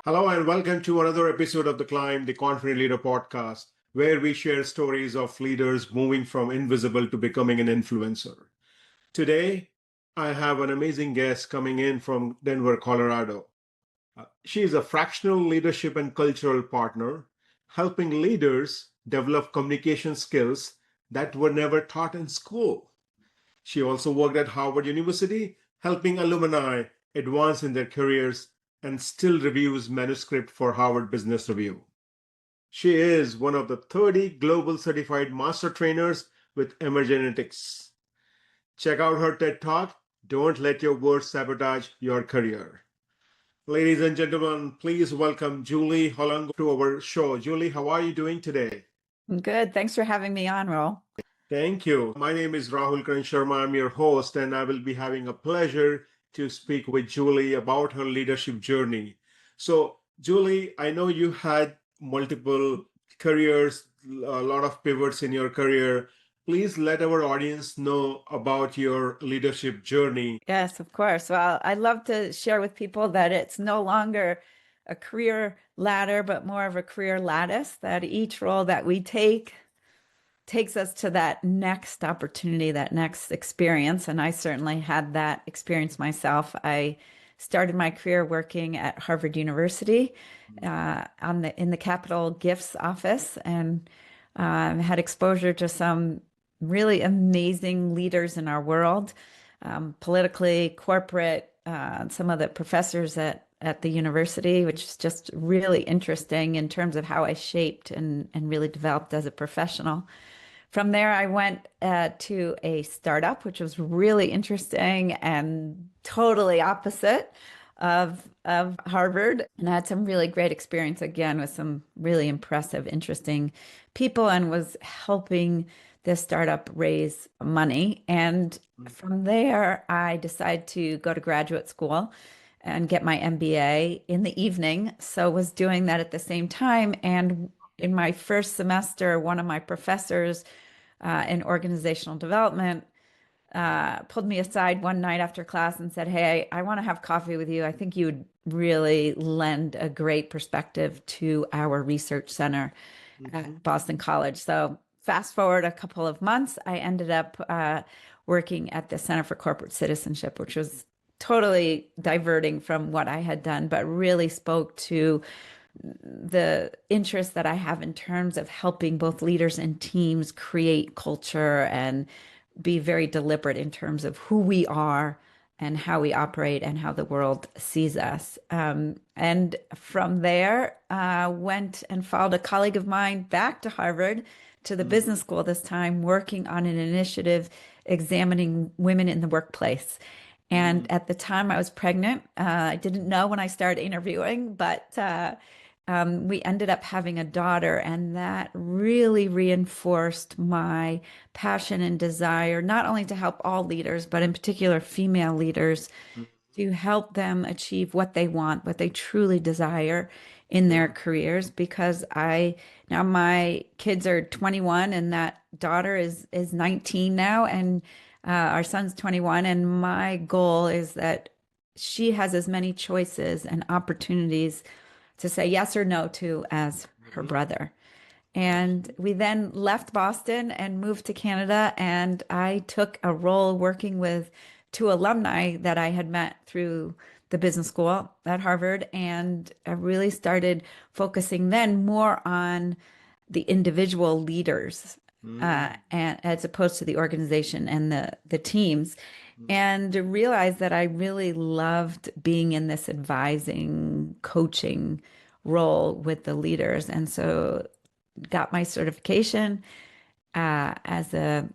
Hello and welcome to another episode of The Climb, the Confident Leader podcast, where we share stories of leaders moving from invisible to becoming an influencer. Today, I have an amazing guest coming in from Denver, Colorado. She is a fractional leadership and cultural partner, helping leaders develop communication skills that were never taught in school. She also worked at Harvard University, helping alumni advance in their careers and still reviews manuscript for Harvard Business Review. She is one of the 30 global certified master trainers with Emergenetics. Check out her TED Talk, Don't Let Your Words Sabotage Your Career. Ladies and gentlemen, please welcome Julie Holunga to our show. Julie, how are you doing today? Good. Thanks for having me on, Rahul. Thank you. My name is Rahul Karan Sharma. I'm your host, and I will be having a pleasure to speak with Julie about her leadership journey. So, Julie, I know you had multiple careers, a lot of pivots in your career. Please let our audience know about your leadership journey. Yes, of course. Well, I love to share with people that it's no longer a career ladder, but more of a career lattice, that each role that we takes us to that next opportunity, that next experience. And I certainly had that experience myself. I started my career working at Harvard University in the Capital Gifts office, and had exposure to some really amazing leaders in our world, politically, corporate, some of the professors at the university, which is just really interesting in terms of how I shaped and really developed as a professional. From there, I went to a startup, which was really interesting and totally opposite of Harvard. And I had some really great experience again with some really impressive, interesting people, and was helping this startup raise money. And from there, I decided to go to graduate school and get my MBA in the evening. So was doing that at the same time. And in my first semester, one of my professors in organizational development pulled me aside one night after class and said, "Hey, I want to have coffee with you. I think you would really lend a great perspective to our research center at Boston College." So fast forward a couple of months, I ended up working at the Center for Corporate Citizenship, which was totally diverting from what I had done, but really spoke to the interest that I have in terms of helping both leaders and teams create culture and be very deliberate in terms of who we are and how we operate and how the world sees us. And from there, went and followed a colleague of mine back to Harvard to the business school, this time working on an initiative examining women in the workplace. And at the time I was pregnant. I didn't know when I started interviewing, but we ended up having a daughter, and that really reinforced my passion and desire, not only to help all leaders, but in particular female leaders, to help them achieve what they want, what they truly desire in their careers. Because now my kids are 21 and that daughter is 19 now, and our son's 21. And my goal is that she has as many choices and opportunities to say yes or no to as her brother. And we then left Boston and moved to Canada, and I took a role working with two alumni that I had met through the business school at Harvard, and I really started focusing then more on the individual leaders and as opposed to the organization and the teams, and realized that I really loved being in this advising, coaching role with the leaders. And so got my certification as a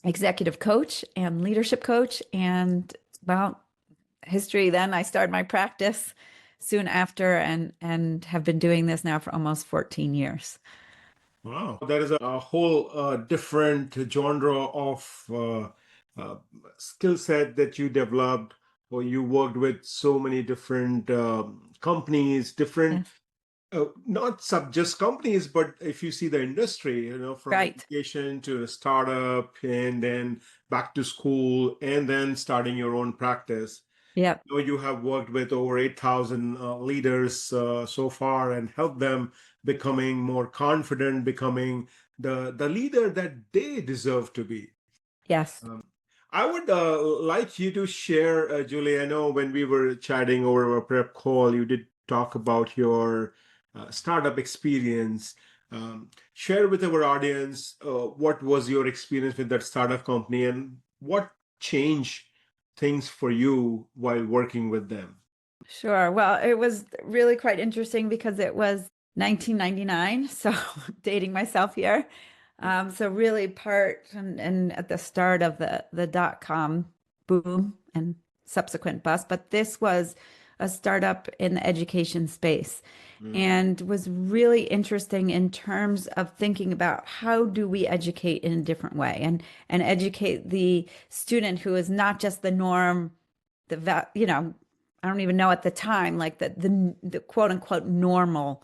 executive coach and leadership coach. And well, history then, I started my practice soon after, and have been doing this now for almost 14 years. Wow, that is a whole different genre of skill set that you developed, or you worked with so many different companies, different, not just companies, but if you see the industry, from Right. education to a startup, and then back to school, and then starting your own practice. Yep. I know you have worked with over 8,000 leaders so far and helped them becoming more confident, becoming the leader that they deserve to be. Yes. Um, I would like you to share, Julie. I know when we were chatting over a prep call, you did talk about your startup experience. Share with our audience what was your experience with that startup company and what changed things for you while working with them. Sure. Well, it was really quite interesting because it was 1999, so dating myself here. So really part and at the start of the dot-com boom and subsequent bust, but this was a startup in the education space and was really interesting in terms of thinking about how do we educate in a different way and educate the student who is not just the norm, I don't even know at the time, like the quote unquote normal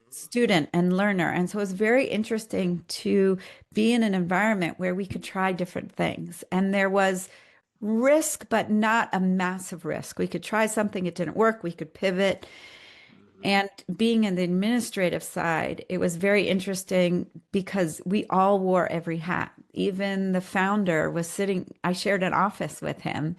student and learner. And so it was very interesting to be in an environment where we could try different things. And there was risk, but not a massive risk. We could try something, it didn't work, we could pivot. And being in the administrative side, it was very interesting because we all wore every hat. Even the founder was sitting, I shared an office with him.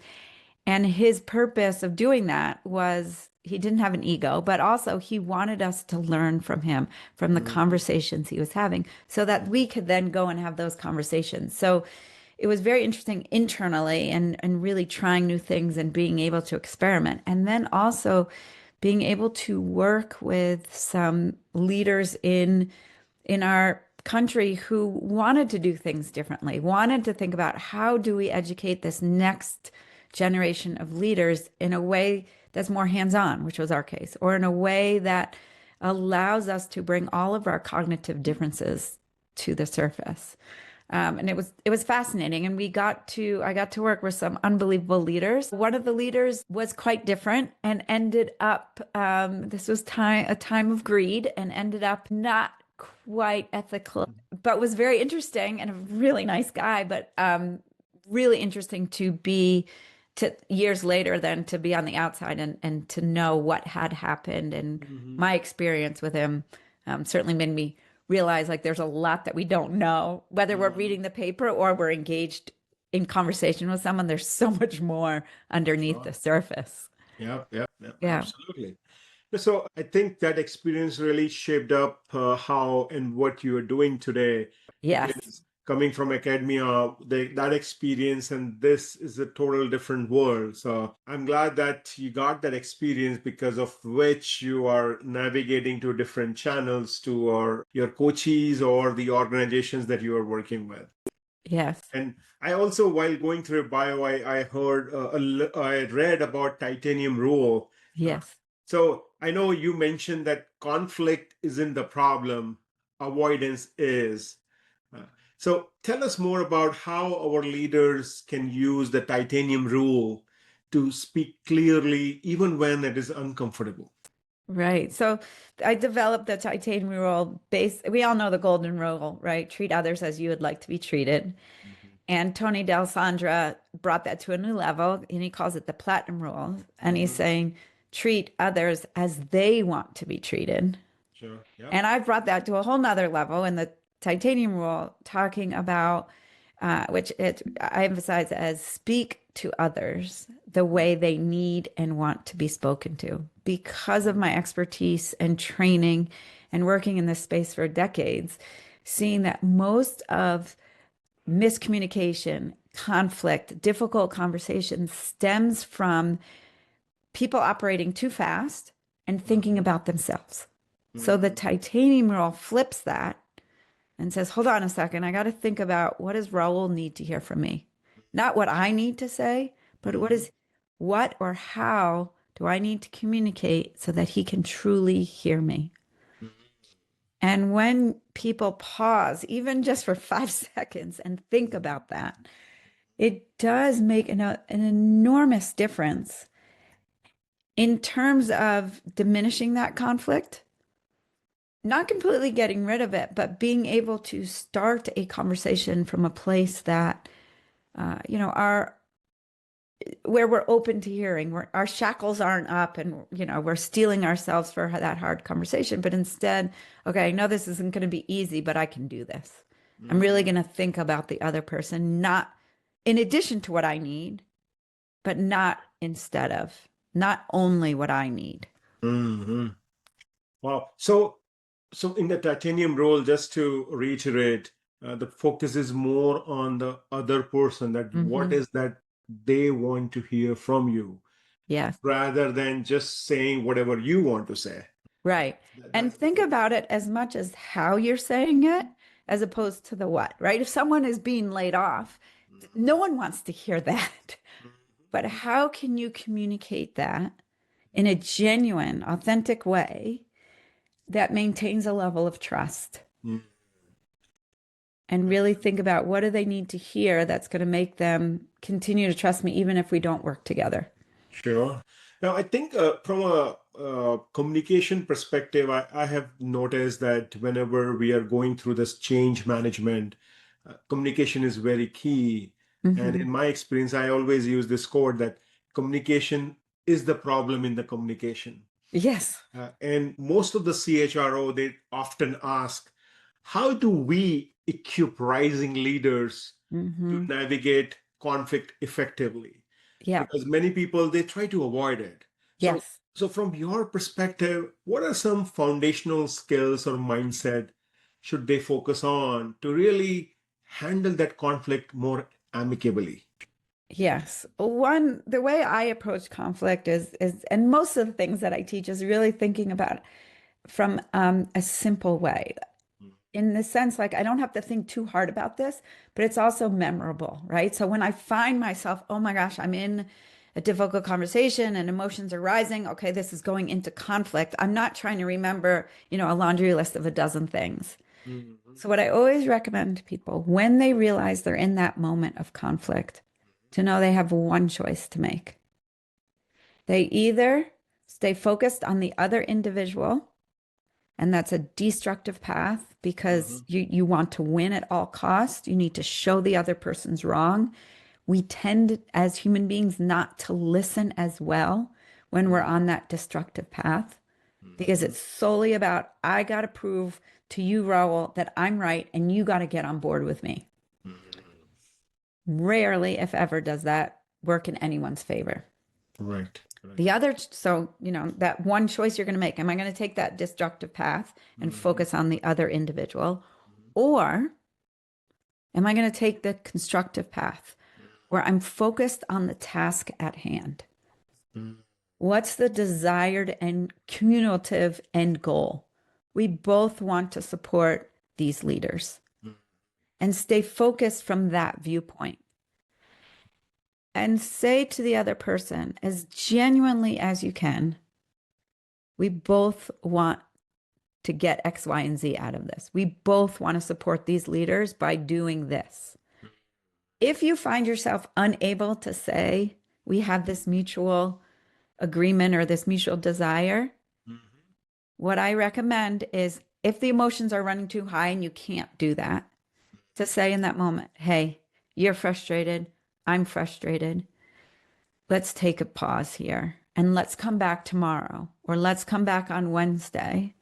And his purpose of doing that was he didn't have an ego, but also he wanted us to learn from him, from the conversations he was having, so that we could then go and have those conversations. So it was very interesting internally and really trying new things and being able to experiment. And then also being able to work with some leaders in our country who wanted to do things differently, wanted to think about how do we educate this next generation of leaders in a way that's more hands-on, which was our case, or in a way that allows us to bring all of our cognitive differences to the surface. And it was fascinating. And I got to work with some unbelievable leaders. One of the leaders was quite different and ended up, this was a time of greed and ended up not quite ethical, but was very interesting and a really nice guy, but really interesting to years later then to be on the outside and to know what had happened. And my experience with him certainly made me realize like there's a lot that we don't know, whether we're reading the paper or we're engaged in conversation with someone. There's so much more underneath the surface. Yeah, yeah, yeah, Yeah. absolutely. So I think that experience really shaped up how and what you are doing today, Yes. because coming from academia, that experience and this is a total different world. So I'm glad that you got that experience because of which you are navigating to different channels to your coaches or the organizations that you are working with. Yes. And I also, while going through your bio, I heard, I read about titanium rule. Uh, Yes. so I know you mentioned that conflict isn't the problem, avoidance is. Uh, so tell us more about how our leaders can use the titanium rule to speak clearly, even when it is uncomfortable. Right. So I developed the titanium rule we all know the golden rule, right? Treat others as you would like to be treated. And Tony D'Alessandra brought that to a new level and he calls it the platinum rule. And he's saying, treat others as they want to be treated. Sure. Yeah. And I've brought that to a whole nother level in the titanium rule, talking about I emphasize as speak to others the way they need and want to be spoken to. Because of my expertise and training and working in this space for decades, seeing that most of miscommunication, conflict, difficult conversations stems from people operating too fast and thinking about themselves. So the titanium rule flips that and says, hold on a second, I got to think about what does Raul need to hear from me? Not what I need to say, but what or how do I need to communicate so that he can truly hear me? And when people pause, even just for 5 seconds, and think about that, it does make an enormous difference in terms of diminishing that conflict, not completely getting rid of it, but being able to start a conversation from a place that, our where we're open to hearing, where our shackles aren't up and, we're steeling ourselves for that hard conversation, but instead, okay, I know this isn't going to be easy, but I can do this. I'm really going to think about the other person, not in addition to what I need, but not instead of, not only what I need. Mm-hmm. Wow. So in the titanium role, just to reiterate, the focus is more on the other person, that what is that they want to hear from you, Yes. rather than just saying whatever you want to say. Right. And That's the think focus. about it as much as how you're saying it, as opposed to the what, right? If someone is being laid off, no one wants to hear that. But how can you communicate that in a genuine, authentic way that maintains a level of trust? Mm. And really think about, what do they need to hear that's going to make them continue to trust me, even if we don't work together? Sure. Now, I think from a communication perspective, I have noticed that whenever we are going through this change management, communication is very key. And in my experience, I always use this quote that communication is the problem in the communication. Yes. And most of the CHRO, they often ask, how do we equip rising leaders to navigate conflict effectively? Yeah. Because many people, they try to avoid it. So, Yes. so from your perspective, what are some foundational skills or mindset should they focus on to really handle that conflict more amicably? Yes. The way I approach conflict is, and most of the things that I teach is really thinking about from a simple way. In the sense, like, I don't have to think too hard about this, but it's also memorable, right? So when I find myself, oh my gosh, I'm in a difficult conversation and emotions are rising. Okay, this is going into conflict. I'm not trying to remember, a laundry list of a dozen things. Mhm. So what I always recommend to people when they realize they're in that moment of conflict, to know they have one choice to make. They either stay focused on the other individual, and that's a destructive path because you want to win at all costs. You need to show the other person's wrong. We tend as human beings not to listen as well when we're on that destructive path, because it's solely about, I got to prove to you, Rahul, that I'm right and you got to get on board with me. Rarely, if ever, does that work in anyone's favor. Right. The other, so, that one choice you're going to make, am I going to take that destructive path and focus on the other individual? Or am I going to take the constructive path where I'm focused on the task at hand? What's the desired and cumulative end goal? We both want to support these leaders and stay focused from that viewpoint. And say to the other person, as genuinely as you can, we both want to get X, Y, and Z out of this. We both want to support these leaders by doing this. If you find yourself unable to say, we have this mutual agreement or this mutual desire, what I recommend is, if the emotions are running too high and you can't do that, to say in that moment, hey, you're frustrated, I'm frustrated. Let's take a pause here and let's come back tomorrow, or let's come back on Wednesday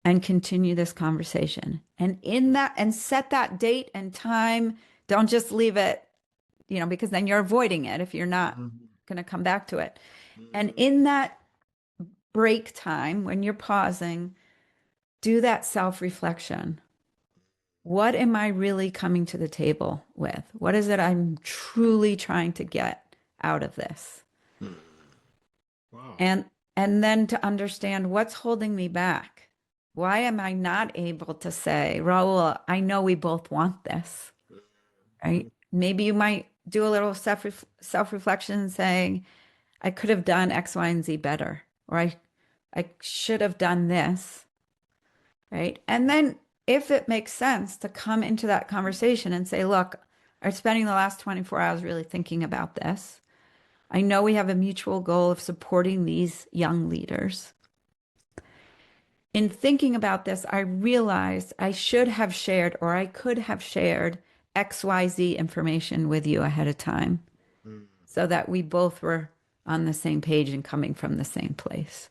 and continue this conversation. And in that, and set that date and time. Don't just leave it, because then you're avoiding it if you're not going to come back to it. And in that break time, when you're pausing, do that self-reflection. What am I really coming to the table with? What is it I'm truly trying to get out of this? Wow. And then to understand what's holding me back. Why am I not able to say, Rahul, I know we both want this, right? Maybe you might do a little self-reflection saying, I could have done X, Y, and Z better, or I should have done this, right? And then if it makes sense to come into that conversation and say, look, I'm spending the last 24 hours really thinking about this. I know we have a mutual goal of supporting these young leaders. In thinking about this, I realized I should have shared, or I could have shared, XYZ information with you ahead of time. so that we both were on the same page and coming from the same place.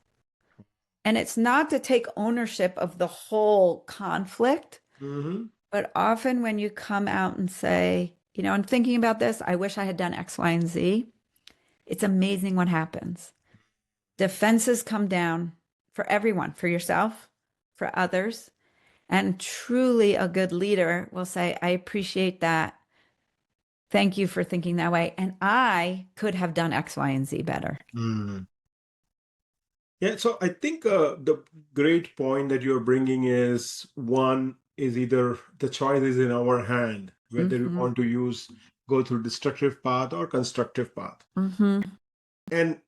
And it's not to take ownership of the whole conflict, but often when you come out and say, you know, I'm thinking about this, I wish I had done X, Y, and Z, it's amazing what happens. Defenses come down for everyone, for yourself, for others. And truly a good leader will say, I appreciate that. Thank you for thinking that way. And I could have done X, Y, and Z better. Yeah, so I think the great point that you're bringing is one is either the choice is in our hand, whether we want to go through destructive path or constructive path. And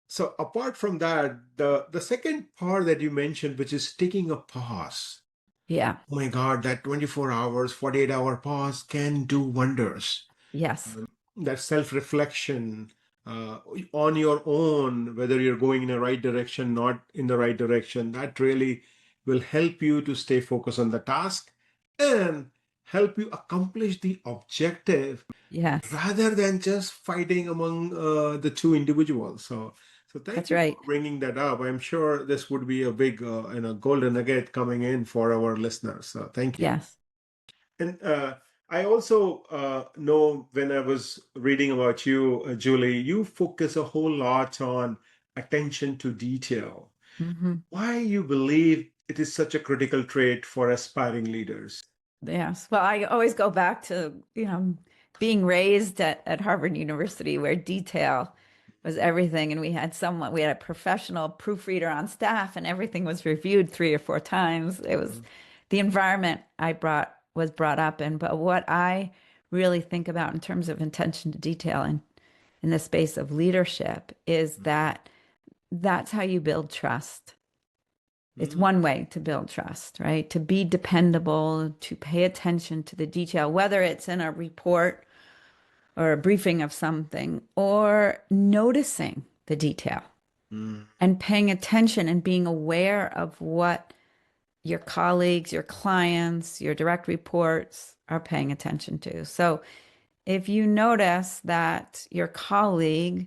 so apart from that, the second part that you mentioned, which is taking a pause. Yeah. Oh my God, that 24 hours, 48-hour pause can do wonders. Yes. That self-reflection on your own, whether you're going in the right direction, not in the right direction, that really will help you to stay focused on the task and help you accomplish the objective Yes. rather than just fighting among the two individuals. So thank That's you right. for bringing that up. I'm sure this would be a big, golden nugget coming in for our listeners. So thank you. Yes. And I also know when I was reading about you, Julie, you focus a whole lot on attention to detail. Why you believe it is such a critical trait for aspiring leaders? Yes. Well, I always go back to, you know, being raised at Harvard University where detail was everything. And we had a professional proofreader on staff and everything was reviewed 3 or 4 times. It was the environment was brought up in. But what I really think about in terms of attention to detail and in the space of leadership is that that's how you build trust. It's one way to build trust, right? To be dependable, to pay attention to the detail, whether it's in a report or a briefing of something, or noticing the detail and paying attention and being aware of what your colleagues, your clients, your direct reports are paying attention to. So if you notice that your colleague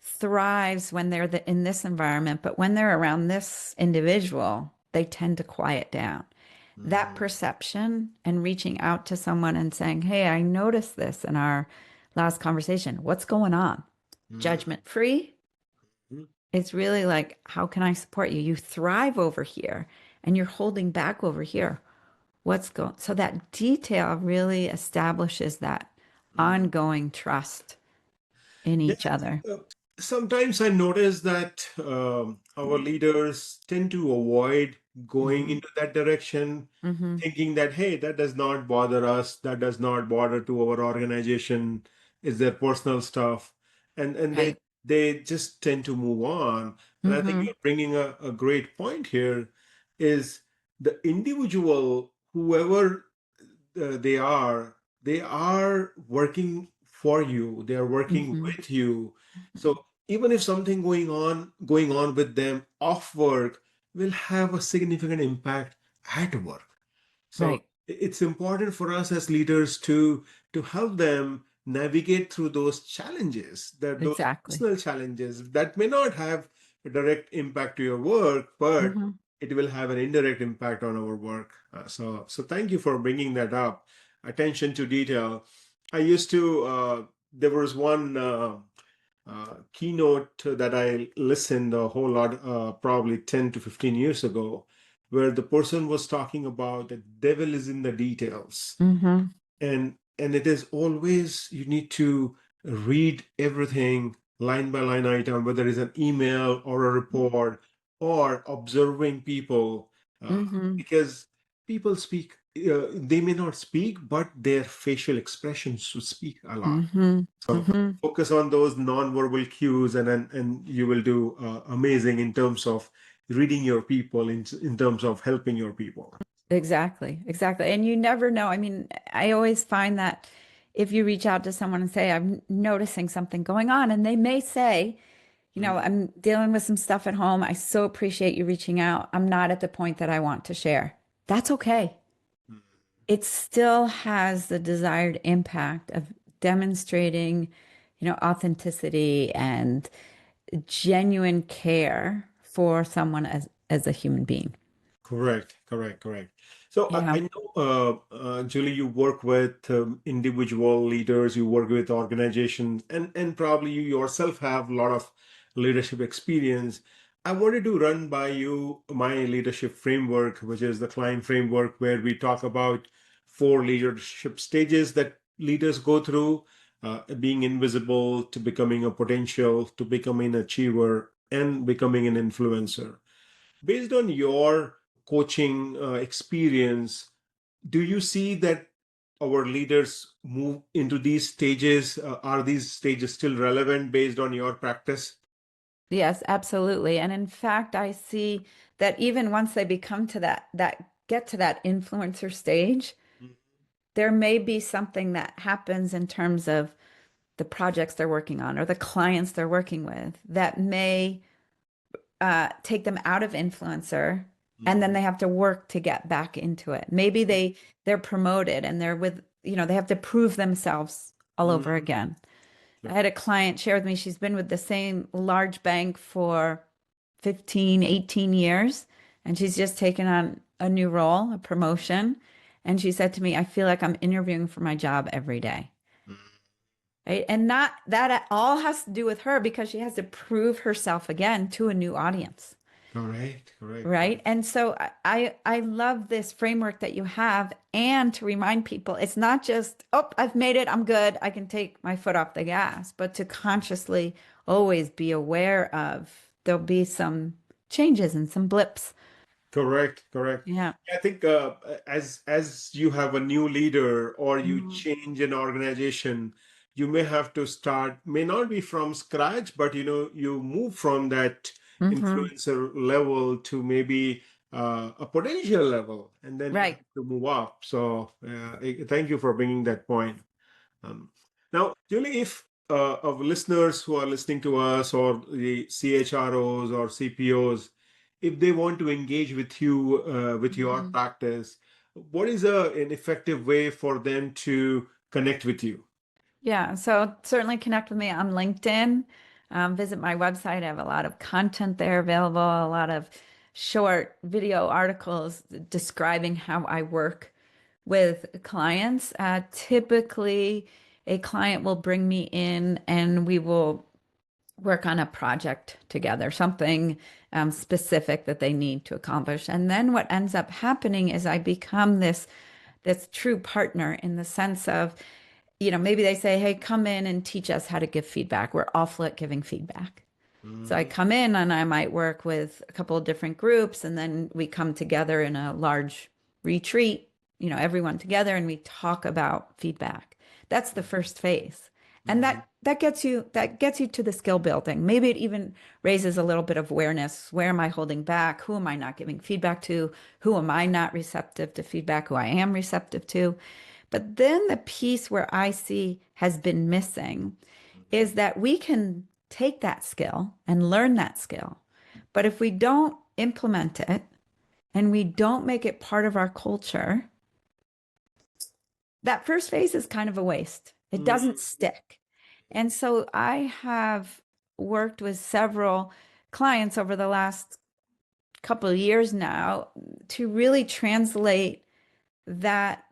thrives when they're in this environment, but when they're around this individual, they tend to quiet down. That perception and reaching out to someone and saying, hey, I noticed this in our last conversation. What's going on? Judgment free. It's really like, how can I support you? You thrive over here and you're holding back over here. So that detail really establishes that ongoing trust in each other. Sometimes I notice that our leaders tend to avoid going into that direction, thinking that, hey, that does not bother us, that does not bother to our organization, is their personal stuff. And Right. they just tend to move on. And I think you're bringing a great point here is the individual, whoever they are working for you, they are working with you. So even if something going on with them off work will have a significant impact at work. So Right. it's important for us as leaders to help them navigate through those challenges, that those Exactly. personal challenges that may not have a direct impact to your work, but it will have an indirect impact on our work. So thank you for bringing that up. Attention to detail. I used to. There was one keynote that I listened a whole lot, probably 10 to 15 years ago, where the person was talking about the devil is in the details. And it is always, you need to read everything line by line item, whether it's an email or a report or observing people, because people speak, they may not speak, but their facial expressions should speak a lot. So focus on those non-verbal cues, and you will do amazing in terms of reading your people, in terms of helping your people. Exactly. Exactly. And you never know. I mean, I always find that if you reach out to someone and say, I'm noticing something going on, and they may say, you know, I'm dealing with some stuff at home. I so appreciate you reaching out. I'm not at the point that I want to share. That's okay. It still has the desired impact of demonstrating authenticity and genuine care for someone as a human being. Correct, correct, correct. So Yeah. I know, Julie, you work with individual leaders, you work with organizations, and probably you yourself have a lot of leadership experience. I wanted to run by you my leadership framework, which is the Climb framework, where we talk about four leadership stages that leaders go through, being invisible to becoming a potential, to becoming an achiever, and becoming an influencer. Based on your coaching experience, do you see that our leaders move into these stages? Are these stages still relevant based on your practice? Yes, absolutely. And in fact, I see that even once they become to that get to that influencer stage, there may be something that happens in terms of the projects they're working on or the clients they're working with that may take them out of influencer, and then Mhm. they have to work to get back into it. Maybe they're promoted and they're with, they have to prove themselves all over Mhm. again. I Sure. had a client share with me, she's been with the same large bank for 15, 18 years, and she's just taken on a new role, a promotion. And she said to me, I feel like I'm interviewing for my job every day. Mhm. Right. And not that at all has to do with her because she has to prove herself again to a new audience. Correct, correct, Right. correct. And so I love this framework that you have, and to remind people it's not just, oh, I've made it, I'm good, I can take my foot off the gas, but to consciously always be aware of there'll be some changes and some blips. Correct, correct. Yeah. I think as you have a new leader or you Mhm. change an organization, you may have to start, may not be from scratch, but you move from that Mhm. influencer level to maybe a potential level, and then you Right. have to move up. So thank you for bringing that point. Um, Now, Julie, if of listeners who are listening to us or the CHROs or CPOs, if they want to engage with you with your Mhm. practice, what is an effective way for them to connect with you? Yeah, so certainly connect with me on LinkedIn. Visit my website. I have a lot of content there available, a lot of short video articles describing how I work with clients. Typically, a client will bring me in and we will work on a project together, something specific that they need to accomplish. And then what ends up happening is I become this true partner in the sense of, maybe they say, hey, come in and teach us how to give feedback. We're awful at giving feedback. So I Mhm. come in and I might work with a couple of different groups, and then we come together in a large retreat, everyone together, and we talk about feedback. That's the first phase. And Mhm. that gets you to the skill building. Maybe it even raises a little bit of awareness. Where am I holding back? Who am I not giving feedback to? Who am I not receptive to feedback? Who I am receptive to? But then the piece where I see has been missing is that we can take that skill and learn that skill. But if we don't implement it and we don't make it part of our culture, that first phase is kind of a waste. It doesn't Mhm. stick. And so I have worked with several clients over the last couple of years now to really translate that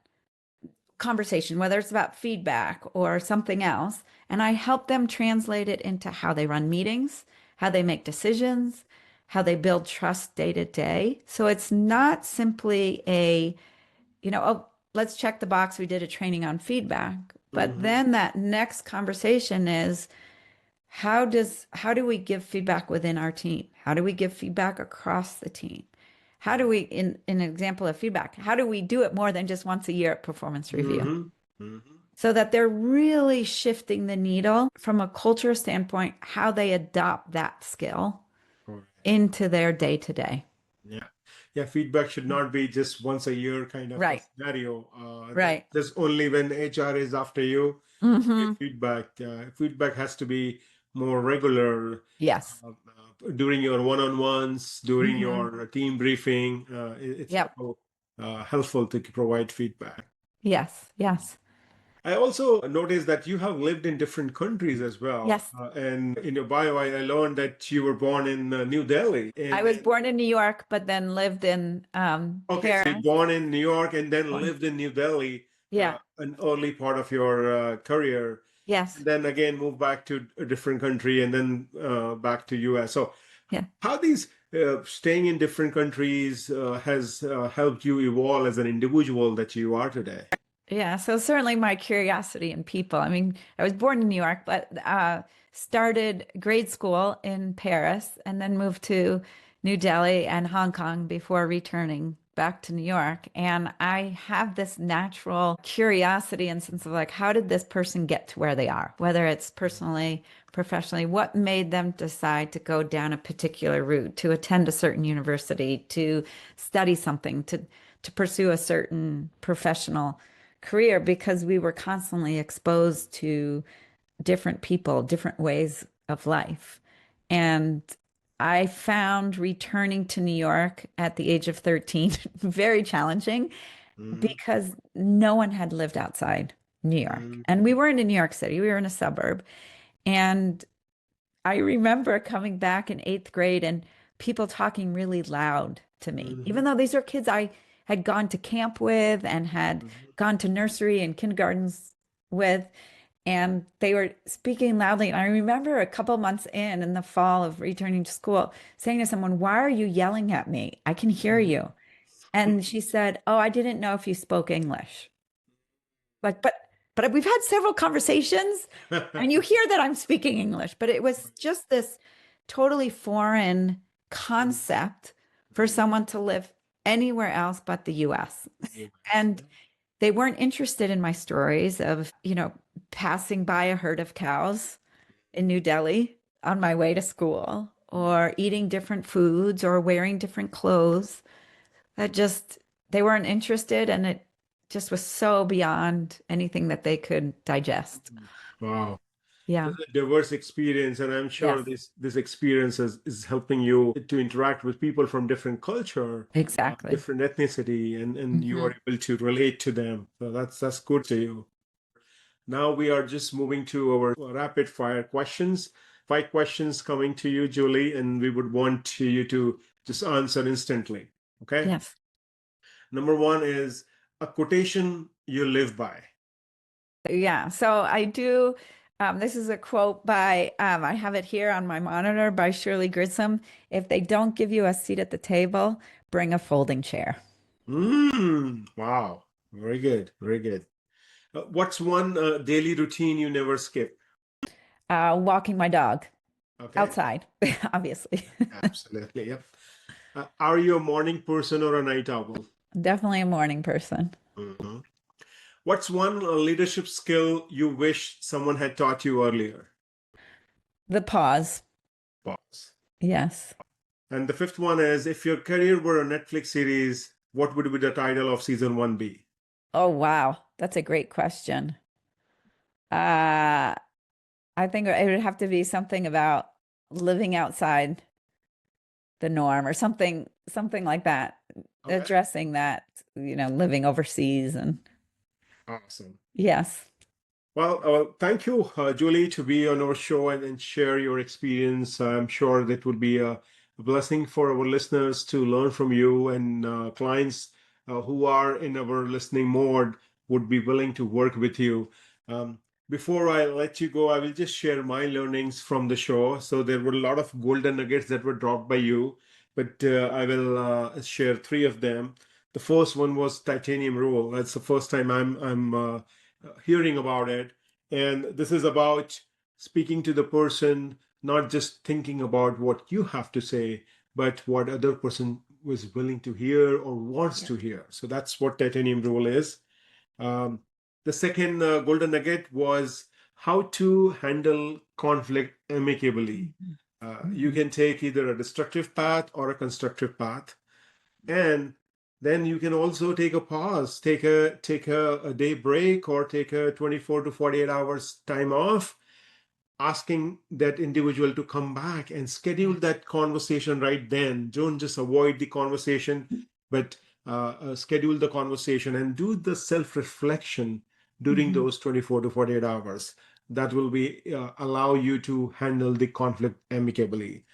conversation, whether it's about feedback or something else, and I help them translate it into how they run meetings, how they make decisions, how they build trust day to day. So it's not simply oh, let's check the box. We did a training on feedback. But Mhm. then that next conversation is how do we give feedback within our team? How do we give feedback across the team? How do we, in an example of feedback, how do we do it more than just once a year at performance review? Mhm. Mhm. So that they're really shifting the needle from a culture standpoint, how they adopt that skill Correct. into their day to day. Yeah. Yeah. Feedback should not be just once a year kind of a Right, scenario. That right. just only when HR is after you, give Hmm. feedback. Feedback has to be more regular Yes. during your one-on-ones, during Hmm. your team briefing. It's Yep. so helpful to provide feedback. Yes. Yes. I also noticed that you have lived in different countries as well. Yes. And in your bio, I learned that you were born in New Delhi. I was born in New York, but then lived in Okay, so you're Paris. born in New York and then Born. lived in New Delhi, Yeah. an early part of your career. Yes. And then again moved back to a different country and then back to US. So Yeah. how these staying in different countries has helped you evolve as an individual that you are today? Yeah, so certainly my curiosity in people. I mean, I was born in New York, but started grade school in Paris and then moved to New Delhi and Hong Kong before returning back to New York. And I have this natural curiosity and sense of like, how did this person get to where they are? Whether it's personally, professionally, what made them decide to go down a particular route, to attend a certain university, to study something, to pursue a certain professional career, because we were constantly exposed to different people, different ways of life. And I found returning to New York at the age of 13 very challenging Mhm. because no one had lived outside New York. Mhm. And we weren't in New York City, we were in a suburb. And I remember coming back in eighth grade and people talking really loud to me, even Mhm. though these are kids I had gone to camp with and had Mhm. gone to nursery and kindergartens with, and they were speaking loudly. And I remember a couple months in the fall of returning to school, saying to someone, "Why are you yelling at me? I can hear Mhm. you." And she said, "Oh, I didn't know if you spoke English." Like, but we've had several conversations and you hear that I'm speaking English, but it was just this totally foreign concept for someone to live anywhere else but the US. Yes. And they weren't interested in my stories of, passing by a herd of cows in New Delhi on my way to school or eating different foods or wearing different clothes. That just, they weren't interested. And it just was so beyond anything that they could digest. Wow. Yeah. It's a diverse experience, and I'm sure Yes, this experience is helping you to interact with people from different culture, exactly. different ethnicity, and you Hmm. are able to relate to them. So that's good to you. Now we are just moving to our rapid fire questions. 5 questions coming to you, Julie, and we would want you to just answer instantly. Okay. Yes. Number one is a quotation you live by. Yeah. So I do. This is a quote by, I have it here on my monitor by Shirley Grissom. If they don't give you a seat at the table, bring a folding chair. Wow. Very good. Very good. What's one daily routine you never skip? Walking my dog Okay. outside, obviously. Absolutely. Yep. Are you a morning person or a night owl? Definitely a morning person. Mhm. What's one leadership skill you wish someone had taught you earlier? The pause. Pause. Yes. And the fifth one is if your career were a Netflix series, what would be the title of season one be? Oh, wow. That's a great question. Uh, I think it would have to be something about living outside the norm or something like that, Okay. addressing that, living overseas and Awesome. yes. Well, thank you, Julie, to be on our show and share your experience. I'm sure that would be a blessing for our listeners to learn from you, and clients who are in our listening mode would be willing to work with you. Um, Before I let you go, I will just share my learnings from the show. So there were a lot of golden nuggets that were dropped by you, but I will share three of them. The first one was titanium rule. That's the first time I'm hearing about it. And this is about speaking to the person, not just thinking about what you have to say, but what other person was willing to hear or wants Yeah. to hear. So that's what titanium rule is. Um, the second golden nugget was how to handle conflict amicably. Mhm. You Mhm. can take either a destructive path or a constructive path, and then you can also take a pause, take a day break or take a 24 to 48 hours time off, asking that individual to come back and schedule Yeah. that conversation right then. Don't just avoid the conversation, but schedule the conversation and do the self reflection during Mhm. those 24 to 48 hours that will be allow you to handle the conflict amicably.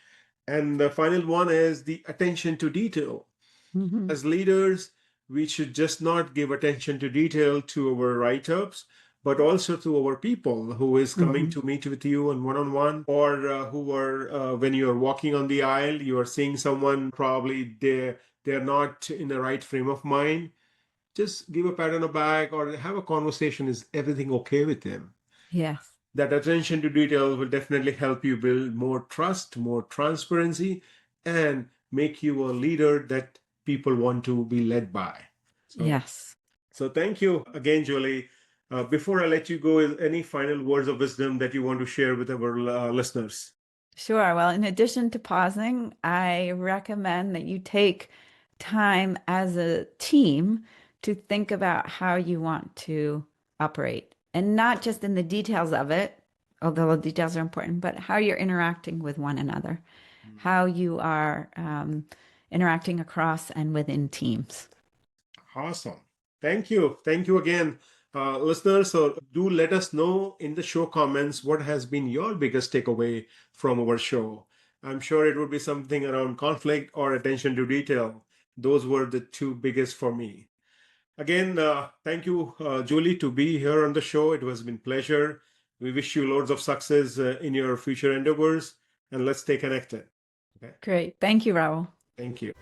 And the final one is the attention to detail. Mhm. As leaders, we should just not give attention to detail to our write-ups, but also to our people who is coming Mhm. to meet with you on one-on-one, or who are when you are walking on the aisle, you are seeing someone probably they're not in the right frame of mind. Just give a pat on the back or have a conversation. Is everything okay with them? Yes. That attention to detail will definitely help you build more trust, more transparency, and make you a leader that people want to be led by. So, Yes. so thank you again, Julie. Before I let you go, is any final words of wisdom that you want to share with our listeners? Sure. Well, in addition to pausing, I recommend that you take time as a team to think about how you want to operate and not just in the details of it, although the details are important, but how you're interacting with one another, how you are interacting across and within teams. Awesome. Thank you. Thank you again, listeners. So do let us know in the show comments what has been your biggest takeaway from our show. I'm sure it would be something around conflict or attention to detail. Those were the two biggest for me. Again, thank you, Julie, to be here on the show. It has been pleasure. We wish you loads of success in your future endeavors, and let's stay connected. Okay. Great. Thank you, Rahul. Thank you.